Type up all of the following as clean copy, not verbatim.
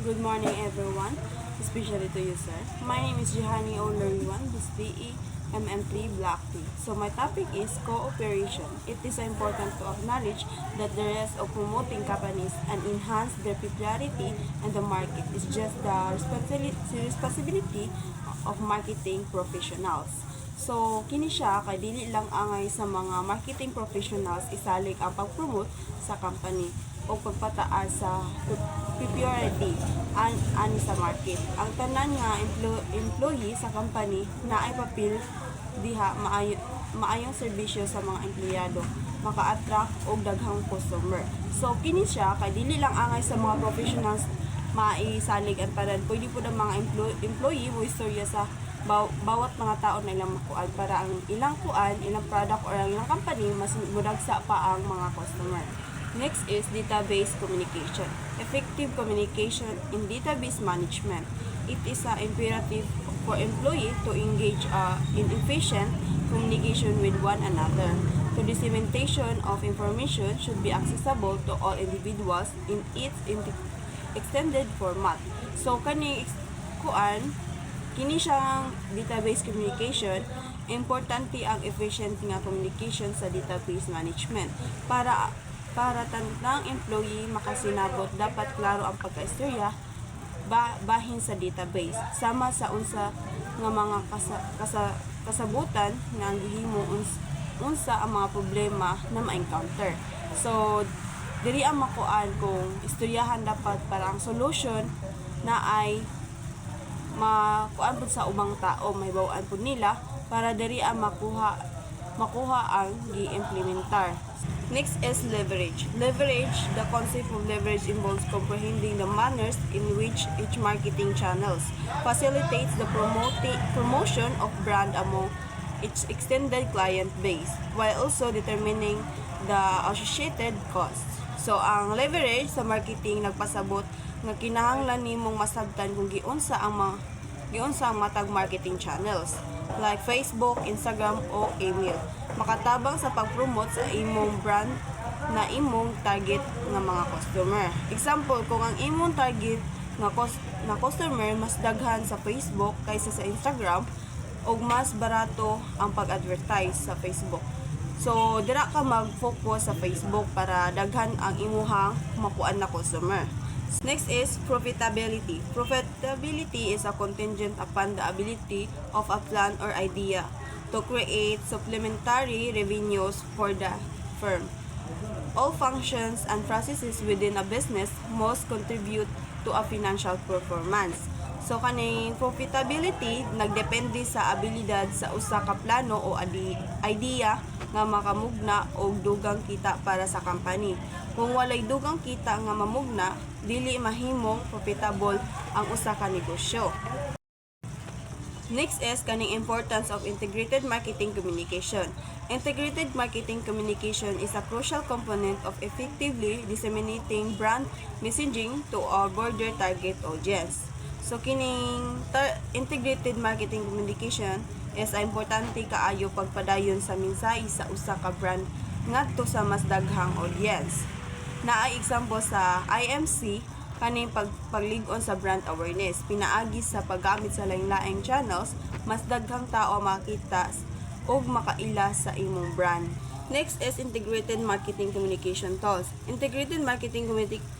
Good morning, everyone, especially to you, sir. My name is Johanny Oloriwan, this BE MM3 Black Tea. So my topic is cooperation. It is important to acknowledge that the rest of promoting companies and enhance their popularity in the market is just the responsibility of marketing professionals. So, kini siya kay dili lang angay sa mga marketing professionals isalig ang pag-promote sa company o pagpataas sa popularity ani sa market. Ang tanan nga employee sa company na ay papil diha maayong serbisyo sa mga empleyado, maka-attract og daghang customer. So kini siya kay dili lang angay sa mga professionals maisalig ang tanan, pwede po ng mga employee mo istorya sa bawat mga tao na ilang makuan para ang ilang kuan, ilang product or ang ilang company mas mudagsa pa ang mga customer. Next is database communication. Effective communication in database management. It is imperative for employee to engage in efficient communication with one another. The dissemination of information should be accessible to all individuals in its extended format. So kani kini siyang database communication, importante ang efficient nga communication sa database management para tanang employee makasinabot dapat klaro ang pagkaistorya bahin sa database sama sa unsa nga mga kasabutan nga gihimo unsa ang mga problema na ma-encounter. So diri ang makuan kung istoryahan dapat para ang solution na ay makuan pud sa ubang tao, may bawaan pud nila para diri ang makuha ang gi-implementar. Next is leverage. Leverage, the concept of leverage involves comprehending the manners in which each marketing channels facilitates the promotion of brand among its extended client base, while also determining the associated costs. So, ang leverage sa marketing nagpasabot nga kinahanglan nimong masabtan kung giunsa ang matag marketing channels like Facebook, Instagram o email. Makatabang sa pag-promote sa imong brand na imong target nga mga customer. Example, kung ang imong target nga customer mas daghan sa Facebook kaysa sa Instagram o mas barato ang pag-advertise sa Facebook. So, dira ka mag-focus sa Facebook para daghan ang imuhang makuan na customer. Next is profitability. Profitability is a contingent upon the ability of a plan or idea to create supplementary revenues for the firm. All functions and processes within a business must contribute to a financial performance. So kaning profitability nagdepende sa abilidad sa usa ka plano o idea nga makamugna og dugang kita para sa company. Kung walay dugang kita nga mamugna, dili mahimong profitable ang usa ka negosyo. Next is kaning importance of integrated marketing communication. Integrated marketing communication is a crucial component of effectively disseminating brand messaging to our broader target audience. So kining integrated marketing communication is importante kaayo pagpadayon sa mensahe sa usa ka brand ngadto sa mas daghang audience. Naay example sa IMC kaning paglig-on sa brand awareness, pinaagi sa paggamit sa lain-laing channels, mas daghang tao makita ug makaila sa imong brand. Next is integrated marketing communication tools. Integrated marketing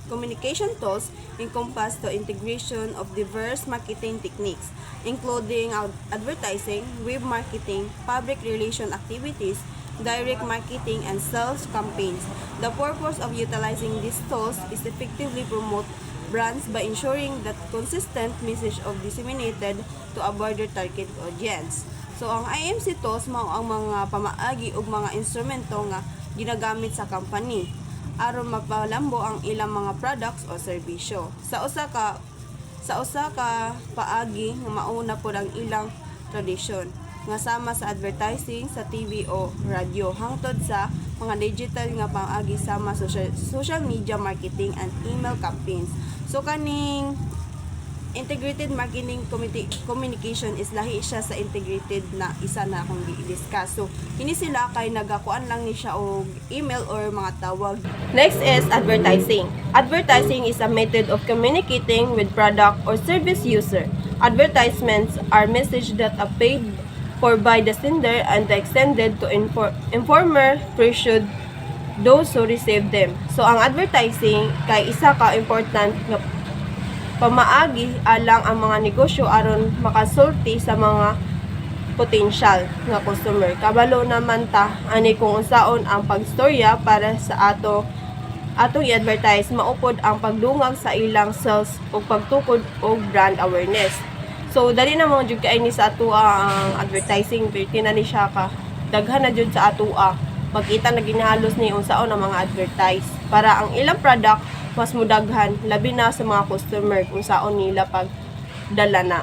communication tools encompass the integration of diverse marketing techniques, including advertising, web marketing, public relation activities, direct marketing, and sales campaigns. The purpose of utilizing these tools is effectively promote brands by ensuring that consistent message of disseminated to a broader target audience. So, ang IMC tools mao ang mga pamaagi ug mga instrumento nga ginagamit sa company aron mapalambo ang ilang mga products o serbisyo. Sa usa ka paagi nga mauna pod ang ilang tradisyon nga sama sa advertising sa TV o radyo hangtod sa mga digital nga pamaagi sama social media marketing and email campaigns. So kaning integrated marketing communication is lahi siya sa integrated na isa na akong i-discuss. So, kini sila kay nagakuan lang ni siya og email or mga tawag. Next is advertising. Advertising is a method of communicating with product or service user. Advertisements are messages that are paid for by the sender and extended to informer pressured those who receive them. So, ang advertising kay isa ka important nga pamaagi alang ang mga negosyo aron makasulti sa mga potential nga customer. Kabalo naman ta ani kung unsaon ang pagstorya para sa atong i-advertise maupod ang pagdungag sa ilang sales o pagtukod og brand awareness. So dali na mo jud kay ni sa atoa ang advertising na ni siya ka daghan na jud sa atoa. Makita na ginahalos ni unsaon ang mga advertise para ang ilang product mas mudaghan labi na sa mga customer kung saon nila pag dala na.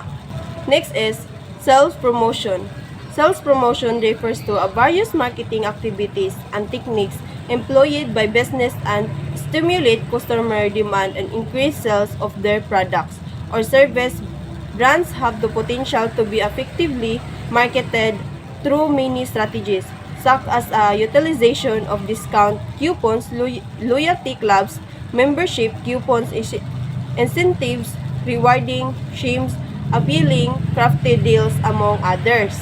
Next is sales promotion. Sales promotion refers to a various marketing activities and techniques employed by business and stimulate customer demand and increase sales of their products or service. Brands have the potential to be effectively marketed through many strategies such as utilization of discount coupons, loyalty clubs, membership coupons, incentives, rewarding, schemes, appealing, crafted deals, among others.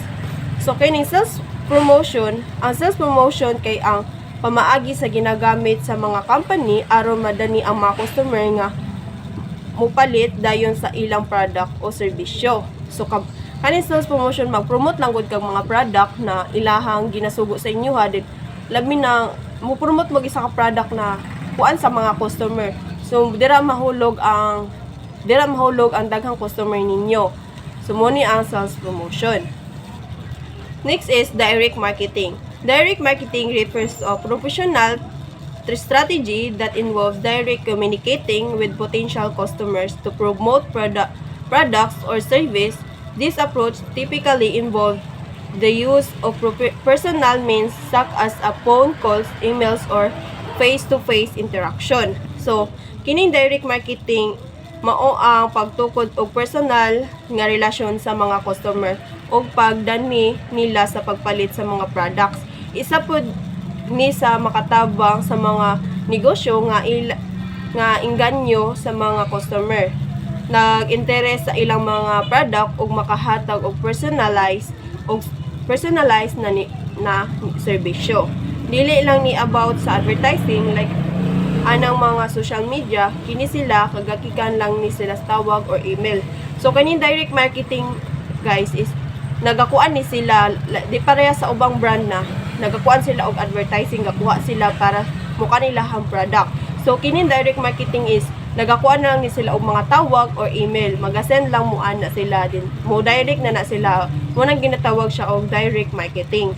So, kining sales promotion, ang sales promotion kay ang pamaagi sa ginagamit sa mga company aron madani ang mga customer nga mupalit dayon sa ilang product o serbisyo. So, kaning sales promotion, mag-promote lang gud kag mga product na ilahang ginasugo sa inyo ha. Labi na, mo-promote mo isa ka product na kuan sa mga customer. So dira mahulog ang daghang customer ninyo. So mo ni ang sales promotion. Next is direct marketing. Direct marketing refers to a professional strategy that involves direct communicating with potential customers to promote products or service. This approach typically involves the use of personal means such as phone calls, emails, or face-to-face interaction. So, kining direct marketing mao ang pagtukod og personal nga relasyon sa mga customer o pagdani nila sa pagpalit sa mga products. Isa pod ni sa makatabang sa mga negosyo nga inganyo sa mga customer. Nag-interes sa ilang mga product ug makahatag og personalized na serbisyo. Dili lang ni about sa advertising like anang mga social media, kini sila kagakikan lang ni sila sa tawag or email. So kaning direct marketing guys is nagakuan ni sila di pareha sa ubang brand na nagakuan sila og advertising, gakuha sila para mo kanila ang product. So kining direct marketing is nagakuan lang ni sila og mga tawag or email, magasend lang mo ana sila din mo direct na sila mo nang ginatawag siya og direct marketing.